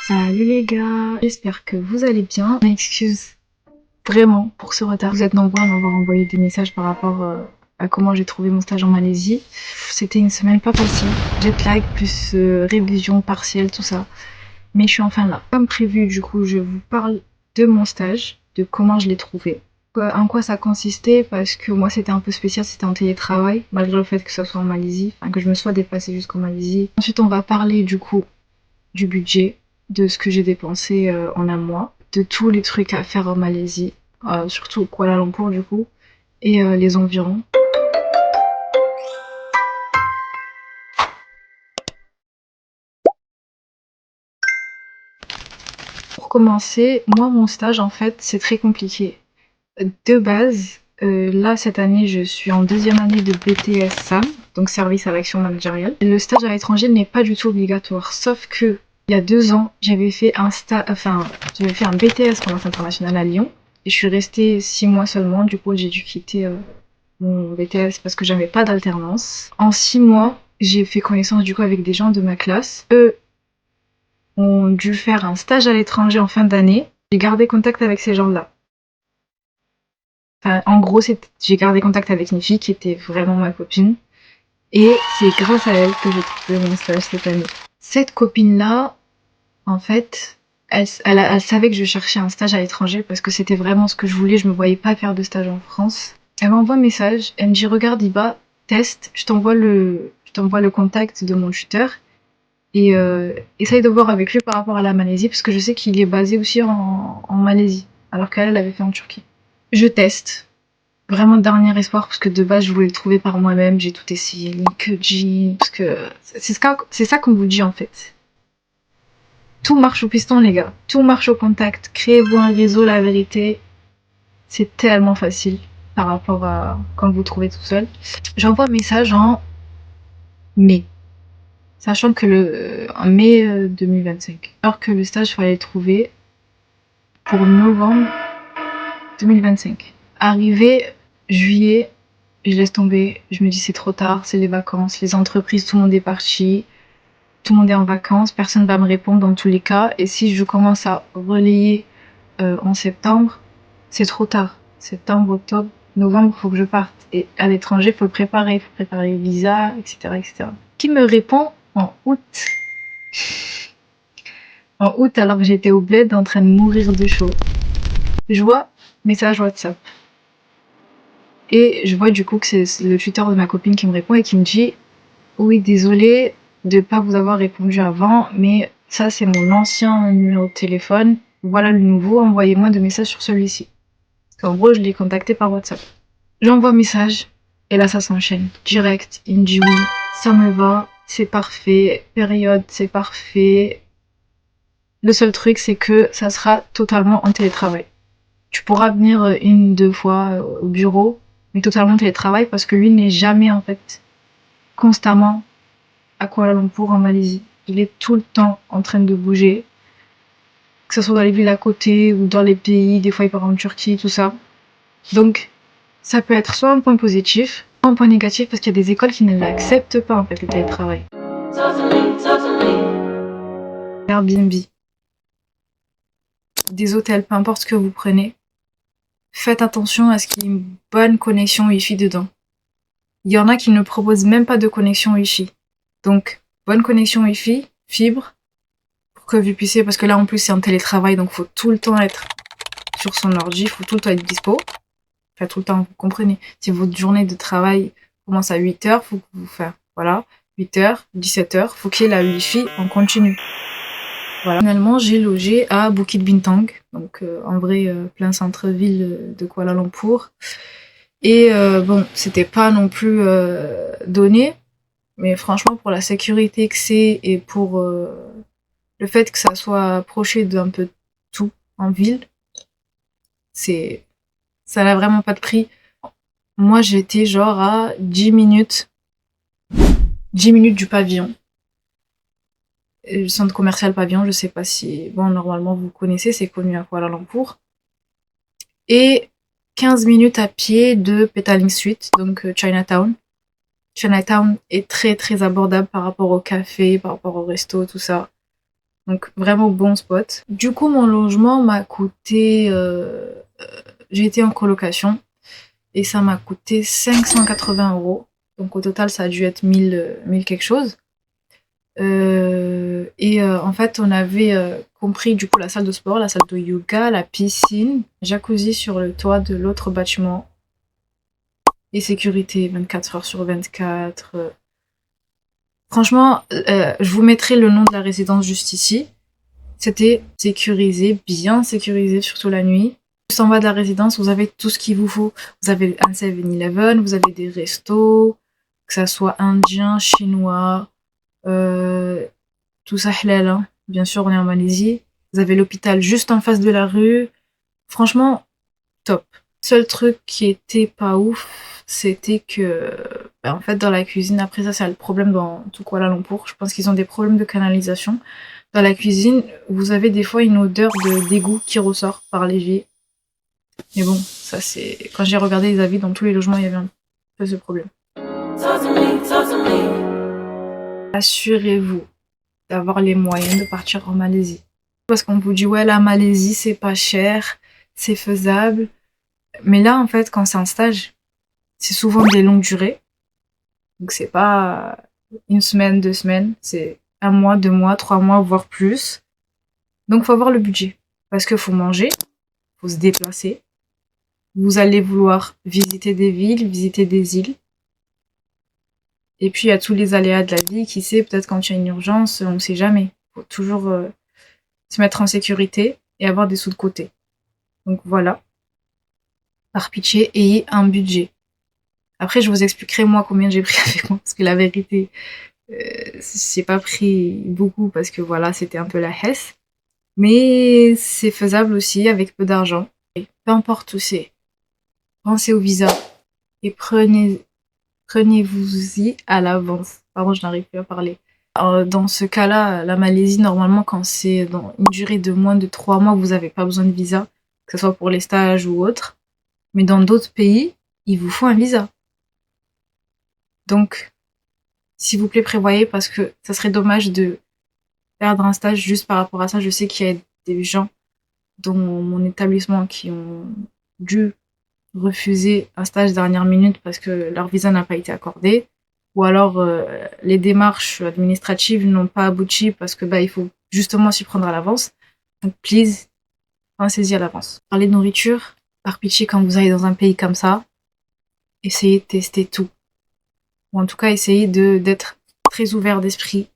Salut les gars, j'espère que vous allez bien. M'excuse vraiment pour ce retard. Vous êtes nombreux à m'avoir envoyé des messages par rapport à comment j'ai trouvé mon stage en Malaisie. C'était une semaine pas facile, jet lag plus révision partielle, tout ça. Mais je suis enfin là. Comme prévu, du coup, je vous parle de mon stage, de comment je l'ai trouvé. En quoi ça consistait, parce que moi c'était un peu spécial, c'était en télétravail, malgré le fait que ça soit en Malaisie, enfin que je me sois déplacée jusqu'en Malaisie. Ensuite on va parler du coup du budget, de ce que j'ai dépensé en un mois, de tous les trucs à faire en Malaisie, surtout Kuala Lumpur du coup, et les environs. Pour commencer, moi mon stage en fait c'est très compliqué. De base, là cette année je suis en deuxième année de BTS SAM, donc service à l'action managériale. Le stage à l'étranger n'est pas du tout obligatoire, sauf que il y a 2 ans j'avais fait j'avais fait un BTS commerce international à Lyon et je suis restée 6 mois seulement. Du coup j'ai dû quitter mon BTS parce que j'avais pas d'alternance. En 6 mois j'ai fait connaissance du coup avec des gens de ma classe. Eux ont dû faire un stage à l'étranger en fin d'année. J'ai gardé contact avec ces gens-là. Enfin, en gros, j'ai gardé contact avec une fille qui était vraiment ma copine. Et c'est grâce à elle que j'ai trouvé mon stage cette année. Cette copine-là, en fait, elle savait que je cherchais un stage à l'étranger parce que c'était vraiment ce que je voulais. Je me voyais pas faire de stage en France. Elle m'envoie un message. Elle me dit, regarde, Iba, teste. Je t'envoie le contact de mon tuteur. Et essaye de voir avec lui par rapport à la Malaisie parce que je sais qu'il est basé aussi en Malaisie. Alors qu'elle l'avait fait en Turquie. Je teste. Vraiment dernier espoir parce que de base je voulais le trouver par moi-même, j'ai tout essayé, LinkedIn, parce que c'est ça qu'on vous dit en fait. Tout marche au piston les gars, tout marche au contact, créez-vous un réseau, la vérité, c'est tellement facile par rapport à quand vous trouvez tout seul. J'envoie un message en mai, sachant que en mai 2025, alors que le stage fallait le trouver pour novembre 2025. Arrivé juillet, je laisse tomber, je me dis c'est trop tard, c'est les vacances, les entreprises, tout le monde est parti, tout le monde est en vacances, personne va me répondre dans tous les cas. Et si je commence à relayer en septembre, c'est trop tard. Septembre, octobre, novembre, il faut que je parte. Et à l'étranger, il faut préparer le visa, etc., etc. Qui me répond en août? En août, alors que j'étais au bled en train de mourir de chaud. Je vois message WhatsApp. Et je vois du coup que c'est le tuteur de ma copine qui me répond et qui me dit oui, désolé de pas vous avoir répondu avant, mais ça c'est mon ancien numéro de téléphone. Voilà le nouveau, envoyez-moi de messages sur celui-ci. En gros, je l'ai contacté par WhatsApp. J'envoie un message et là ça s'enchaîne. Direct, il me dit oui, ça me va, c'est parfait, période, c'est parfait. Le seul truc c'est que ça sera totalement en télétravail. Tu pourras venir 1, 2 fois au bureau, mais totalement en télétravail parce que lui n'est jamais en fait constamment à Kuala Lumpur en Malaisie. Il est tout le temps en train de bouger, que ce soit dans les villes à côté ou dans les pays, des fois il part en Turquie, tout ça. Donc ça peut être soit un point positif, soit un point négatif parce qu'il y a des écoles qui ne l'acceptent pas en fait le télétravail. Airbnb, des hôtels, peu importe ce que vous prenez, faites attention à ce qu'il y ait une bonne connexion Wi-Fi dedans. Il y en a qui ne proposent même pas de connexion Wi-Fi. Donc, bonne connexion Wi-Fi, fibre, pour que vous puissiez, parce que là en plus c'est en télétravail, donc faut tout le temps être sur son ordi, faut tout le temps être dispo. Enfin, tout le temps, vous comprenez. Si votre journée de travail commence à 8h, faut que vous fassiez, voilà, 8h, 17h, faut qu'il y ait la Wi-Fi en continu. Voilà. Finalement, j'ai logé à Bukit Bintang, donc en vrai, plein centre-ville de Kuala Lumpur. Et bon, c'était pas non plus donné, mais franchement, pour la sécurité que c'est et pour le fait que ça soit approché d'un peu tout en ville, ça n'a vraiment pas de prix. Moi, j'étais genre à 10 minutes du pavillon. Le centre commercial pavillon, je sais pas si, bon, normalement vous connaissez, c'est connu à Kuala Lumpur. Et 15 minutes à pied de Petaling Street, donc Chinatown. Chinatown est très très abordable par rapport au café, par rapport au resto, tout ça. Donc vraiment bon spot. Du coup, mon logement m'a coûté... j'ai été en colocation et ça m'a coûté 580 €. Donc au total, ça a dû être 1000 quelque chose. En fait, on avait compris du coup la salle de sport, la salle de yoga, la piscine, jacuzzi sur le toit de l'autre bâtiment et sécurité 24 heures sur 24. Franchement, je vous mettrai le nom de la résidence juste ici. C'était sécurisé, bien sécurisé, surtout la nuit. Juste en bas de la résidence, vous avez tout ce qu'il vous faut. Vous avez un 7-Eleven, vous avez des restos, que ça soit indien, chinois, tout ça halal, hein. Bien sûr, on est en Malaisie. Vous avez l'hôpital juste en face de la rue. Franchement, top. Seul truc qui était pas ouf, c'était que, en fait, dans la cuisine, après ça, c'est le problème dans tout Kuala Lumpur. Je pense qu'ils ont des problèmes de canalisation. Dans la cuisine, vous avez des fois une odeur de d'égout qui ressort par l'évier. Mais bon, ça c'est... Quand j'ai regardé les avis, dans tous les logements, il y avait un peu ce problème. Assurez-vous d'avoir les moyens de partir en Malaisie. Parce qu'on vous dit, ouais, la Malaisie, c'est pas cher, c'est faisable. Mais là, en fait, quand c'est un stage, c'est souvent des longues durées. Donc c'est pas une semaine, 2 semaines, c'est 1 mois, 2 mois, 3 mois, voire plus. Donc faut avoir le budget. Parce qu'il faut manger, faut se déplacer. Vous allez vouloir visiter des villes, visiter des îles. Et puis il y a tous les aléas de la vie, qui sait, peut-être quand il y a une urgence, on sait jamais. Faut toujours se mettre en sécurité et avoir des sous de côté. Donc voilà. Par pitié, ayez un budget. Après, je vous expliquerai moi combien j'ai pris avec moi, parce que la vérité, j'ai pas pris beaucoup parce que voilà, c'était un peu la hesse. Mais c'est faisable aussi avec peu d'argent. Peu importe où c'est, pensez au visa et prenez-vous-y à l'avance. Pardon, je n'arrive plus à parler. Dans ce cas-là, la Malaisie, normalement, quand c'est dans une durée de moins de 3 mois, vous n'avez pas besoin de visa, que ce soit pour les stages ou autre. Mais dans d'autres pays, il vous faut un visa. Donc, s'il vous plaît, prévoyez parce que ça serait dommage de perdre un stage juste par rapport à ça. Je sais qu'il y a des gens dans mon établissement qui ont dû refuser un stage dernière minute parce que leur visa n'a pas été accordé. Ou alors les démarches administratives n'ont pas abouti parce que il faut justement s'y prendre à l'avance. Donc please, pensez-y à l'avance. Parler de nourriture, par pitié, quand vous allez dans un pays comme ça, essayez de tester tout. Ou en tout cas, essayez d'être très ouvert d'esprit.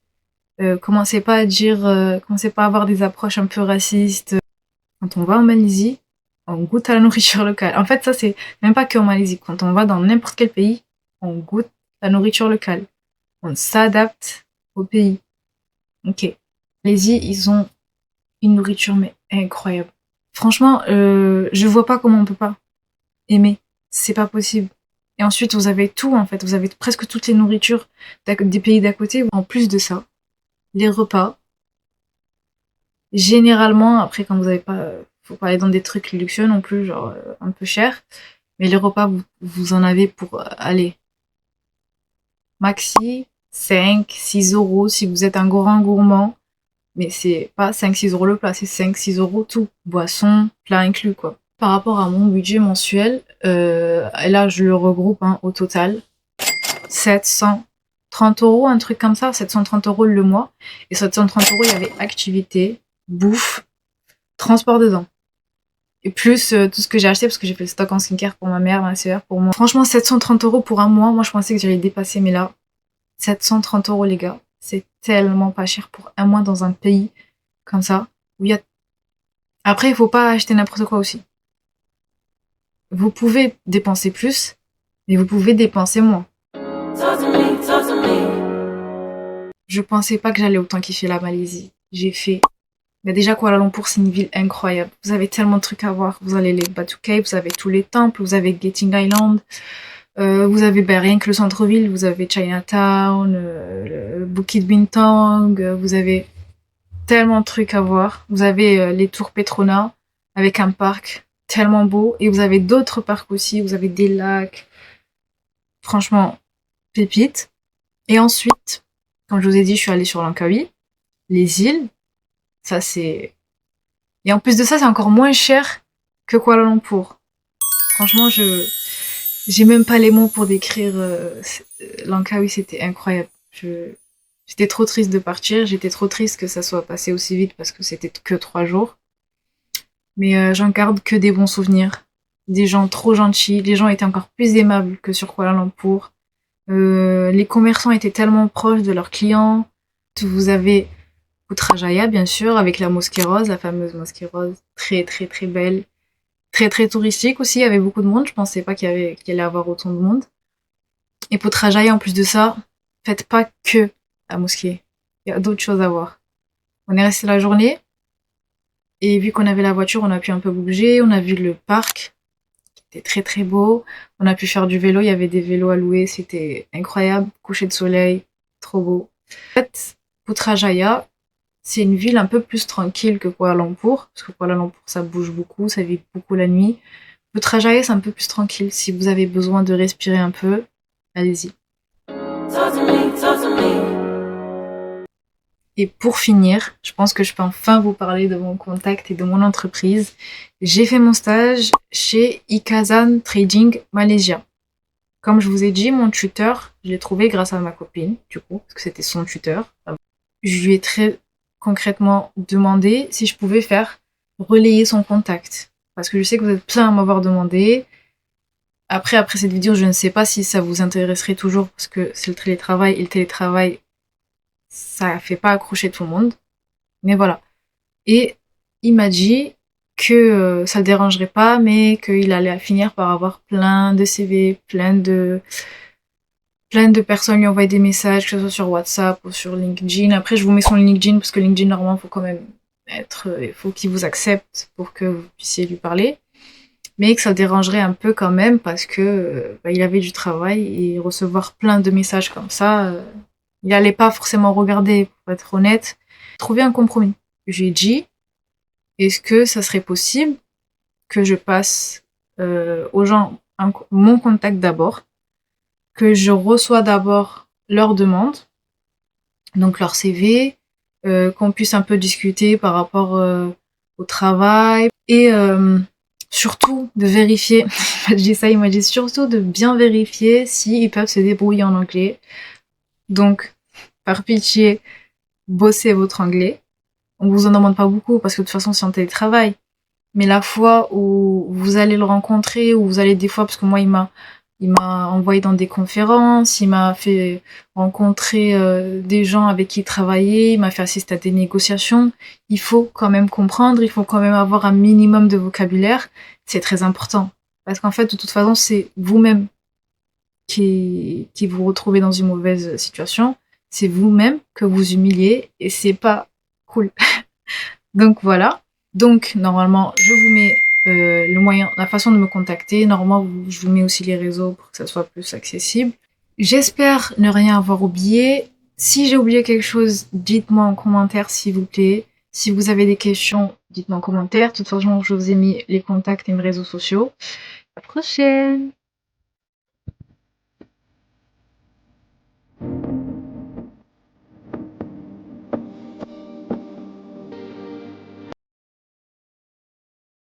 Commencez pas à dire, commencez pas à avoir des approches un peu racistes. Quand on va en Malaisie, on goûte à la nourriture locale. En fait, ça c'est même pas qu'en Malaisie. Quand on va dans n'importe quel pays, on goûte la nourriture locale. On s'adapte au pays. Ok. Malaisie, ils ont une nourriture mais incroyable. Franchement, je vois pas comment on peut pas aimer. C'est pas possible. Et ensuite, vous avez tout en fait. Vous avez presque toutes les nourritures des pays d'à côté. En plus de ça, les repas. Généralement, après, quand vous avez pas, faut pas aller dans des trucs luxueux non plus, genre un peu cher. Mais les repas, vous en avez pour aller maxi 5-6 € si vous êtes un grand gourmand. Mais c'est pas 5-6 € le plat, c'est 5-6 € tout. Boisson, plat inclus, quoi. Par rapport à mon budget mensuel, et là je le regroupe au total, 730 €, un truc comme ça, 730 € le mois. Et 730 €, il y avait activité, bouffe, transport dedans. Et plus tout ce que j'ai acheté, parce que j'ai fait le stock en skincare pour ma mère, ma soeur, pour moi. Franchement, 730 € pour un mois, moi je pensais que j'allais dépasser, mais là, 730 € les gars, c'est tellement pas cher pour un mois dans un pays comme ça, où il y a... Après, il faut pas acheter n'importe quoi aussi. Vous pouvez dépenser plus, mais vous pouvez dépenser moins. Je pensais pas que j'allais autant kiffer la Malaisie. J'ai fait... Mais déjà, Kuala Lumpur, c'est une ville incroyable. Vous avez tellement de trucs à voir. Vous allez les Batu Caves, vous avez tous les temples, vous avez Genting Island, vous avez rien que le centre-ville, vous avez Chinatown, le Bukit Bintang, vous avez tellement de trucs à voir. Vous avez les tours Petronas avec un parc tellement beau. Et vous avez d'autres parcs aussi, vous avez des lacs. Franchement, pépite. Et ensuite, comme je vous ai dit, je suis allée sur Langkawi, les îles. Ça, c'est... Et en plus de ça, c'est encore moins cher que Kuala Lumpur. Franchement, j'ai même pas les mots pour décrire Langkawi, c'était incroyable. J'étais trop triste de partir, j'étais trop triste que ça soit passé aussi vite parce que c'était que 3 jours. Mais j'en garde que des bons souvenirs. Des gens trop gentils, les gens étaient encore plus aimables que sur Kuala Lumpur. Les commerçants étaient tellement proches de leurs clients. Vous avez Putrajaya, bien sûr, avec la mosquée rose, la fameuse mosquée rose, très très très belle. Très très touristique aussi, il y avait beaucoup de monde, je pensais pas qu'il y allait avoir autant de monde. Et Putrajaya, en plus de ça, faites pas que la mosquée. Il y a d'autres choses à voir. On est resté la journée, et vu qu'on avait la voiture, on a pu un peu bouger, on a vu le parc, qui était très très beau. On a pu faire du vélo, il y avait des vélos à louer, c'était incroyable. Coucher de soleil, trop beau. En fait, Putrajaya, c'est une ville un peu plus tranquille que Kuala Lumpur, parce que Kuala Lumpur, ça bouge beaucoup, ça vit beaucoup la nuit. Putrajaya, c'est un peu plus tranquille. Si vous avez besoin de respirer un peu, allez-y. Et pour finir, je pense que je peux enfin vous parler de mon contact et de mon entreprise. J'ai fait mon stage chez Ikazan Trading Malaysia. Comme je vous ai dit, mon tuteur, je l'ai trouvé grâce à ma copine, du coup, parce que c'était son tuteur. Je lui ai très concrètement demandé si je pouvais faire relayer son contact. Parce que je sais que vous êtes plein à m'avoir demandé. Après cette vidéo, je ne sais pas si ça vous intéresserait toujours, parce que c'est le télétravail, et le télétravail, ça fait pas accrocher tout le monde. Mais voilà. Et il m'a dit que ça le dérangerait pas, mais qu'il allait finir par avoir plein de CV, plein de personnes lui envoyaient des messages, que ce soit sur WhatsApp ou sur LinkedIn. Après, je vous mets son LinkedIn, parce que LinkedIn, normalement, faut quand même il faut qu'il vous accepte pour que vous puissiez lui parler. Mais que ça le dérangerait un peu quand même, parce que il avait du travail, et recevoir plein de messages comme ça, il allait pas forcément regarder, pour être honnête. Trouver un compromis. J'ai dit, est-ce que ça serait possible que je passe aux gens mon contact d'abord, que je reçois d'abord leur demande, donc leur CV, qu'on puisse un peu discuter par rapport au travail, et surtout de vérifier, il m'a dit surtout de bien vérifier s'ils peuvent se débrouiller en anglais. Donc, par pitié, bossez votre anglais. On vous en demande pas beaucoup, parce que de toute façon c'est en télétravail. Mais la fois où vous allez le rencontrer, ou vous allez des fois, parce que moi il m'a envoyé dans des conférences, il m'a fait rencontrer des gens avec qui il travaillait, il m'a fait assister à des négociations. Il faut quand même comprendre, il faut quand même avoir un minimum de vocabulaire. C'est très important. Parce qu'en fait, de toute façon, c'est vous-même qui vous retrouvez dans une mauvaise situation. C'est vous-même que vous humiliez, et c'est pas cool. Donc voilà. Donc normalement, je vous mets le moyen, la façon de me contacter. Normalement, je vous mets aussi les réseaux pour que ça soit plus accessible. J'espère ne rien avoir oublié. Si j'ai oublié quelque chose, dites-moi en commentaire, s'il vous plaît. Si vous avez des questions, dites-moi en commentaire. De toute façon, je vous ai mis les contacts et mes réseaux sociaux. À la prochaine!